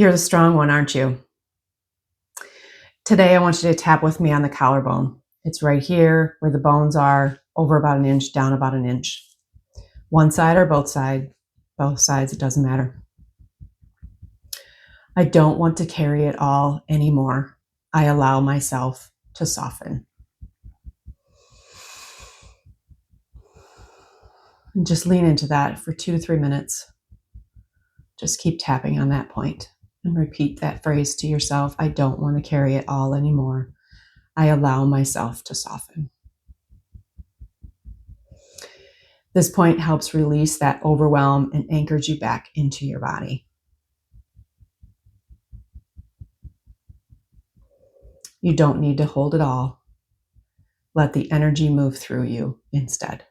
You're the strong one, aren't you? Today, I want you to tap with me on the collarbone. It's right here where the bones are, over about an inch, down about an inch. One side or both sides. Both sides, it doesn't matter. I don't want to carry it all anymore. I allow myself to soften. And just lean into that for 2 to 3 minutes. Just keep tapping on that point and repeat that phrase to yourself. I don't want to carry it all anymore. I allow myself to soften. This point helps release that overwhelm and anchors you back into your body. You don't need to hold it all. Let the energy move through you instead.